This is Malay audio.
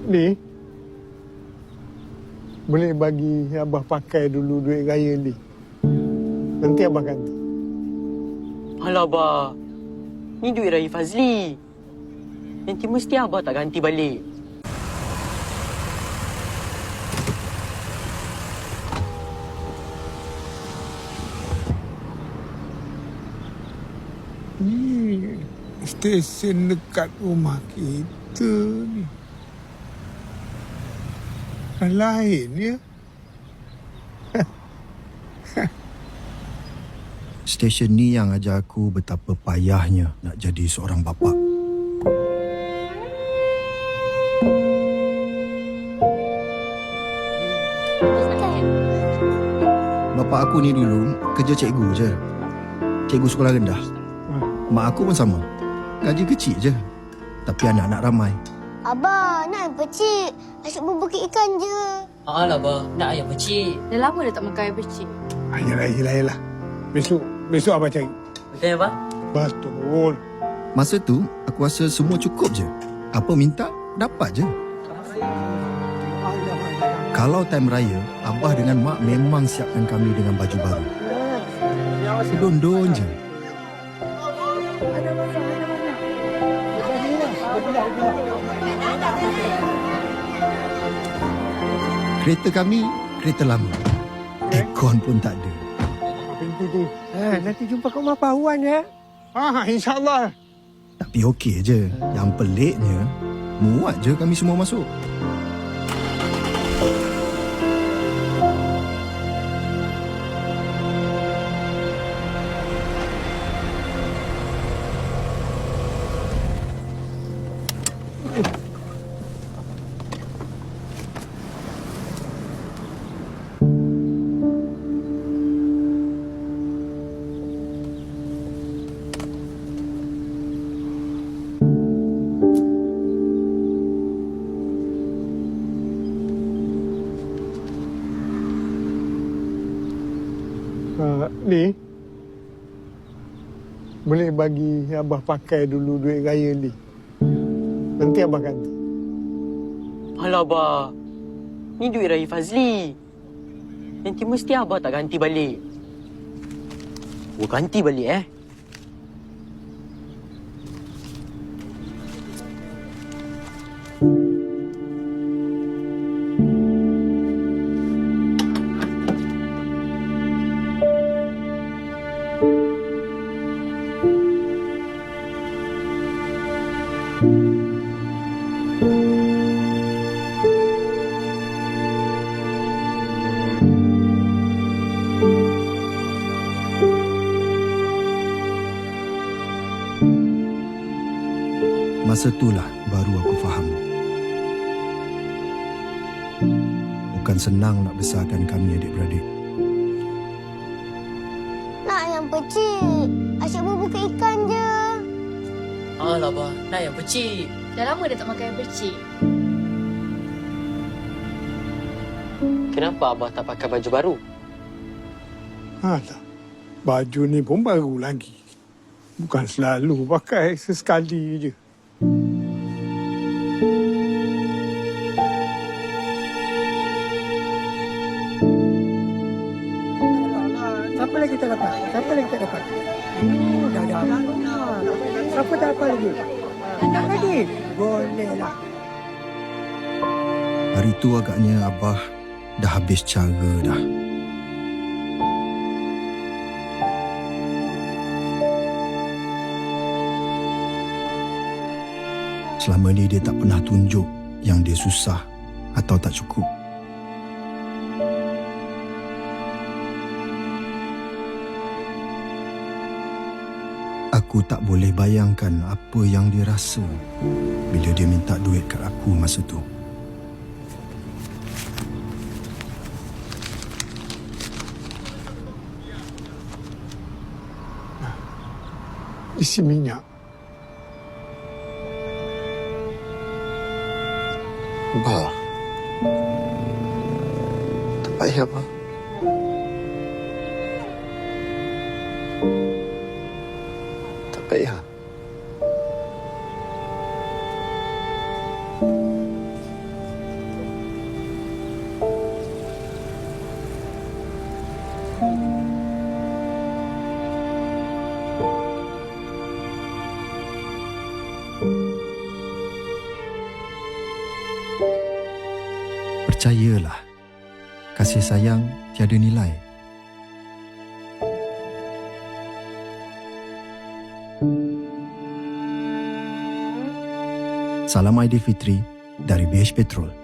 Li, boleh bagi Abah pakai dulu duit raya Li. Nanti Abah ganti. Alah, Abah. Ni duit raya Fazli. Nanti mesti Abah tak ganti balik. Ni stesen dekat rumah kita ni. Lain ya. Stesen ni yang ajar aku betapa payahnya nak jadi seorang bapa. Bapa aku ni dulu kerja cikgu je. Cikgu sekolah rendah. Mak aku pun sama. Gaji kecil je. Tapi anak-anak ramai. Abah, nak ayam pecik. Asyik bubur ikan je. Alah, Abah. Nak ayam pecik. Dah lama dah tak makan ayam pecik. Yelah. Besok Abah cari. Betul, Abah? Betul. Masa tu, aku rasa semua cukup je. Apa minta, dapat je. Kalau time raya, Abah dengan Mak memang siapkan kami dengan baju baru. Sedondon je. Kereta kami, kereta lama. Aircon pun tak ada. Pintu tu. Nanti jumpa kat rumah Pak Wan ya. InsyaAllah. Tapi okey je. Yang peliknya, muat je kami semua masuk. Li, boleh bagi Abah pakai dulu duit raya Li. Nanti Abah ganti. Alah, Abah. Ni duit raya Fazli. Nanti mesti Abah tak ganti balik. Gua ganti balik, Masa itulah baru aku faham. Bukan senang nak besarkan kami adik-beradik. Nak ayam pecik. Asyik bubur ikan je. Alah, Abah. Nak ayam pecik. Dah lama dah tak makan ayam pecik. Kenapa Abah tak pakai baju baru? Alah, baju ni pun baru lagi. Bukan selalu pakai, sesekali je. Siapa lagi tak dapat? Dah. Siapa tak dapat lagi? Tak lagi? Boleh lah. Hari tu agaknya Abah dah habis cara dah. Selama ni dia tak pernah tunjuk yang dia susah atau tak cukup. Aku tak boleh bayangkan apa yang dia rasa bila dia minta duit kat aku masa tu. Isi minyak. Abah. Tak payah, Abah. Tak payah. Percayalah, kasih sayang tiada nilai. Salam Aidilfitri dari BH Petrol.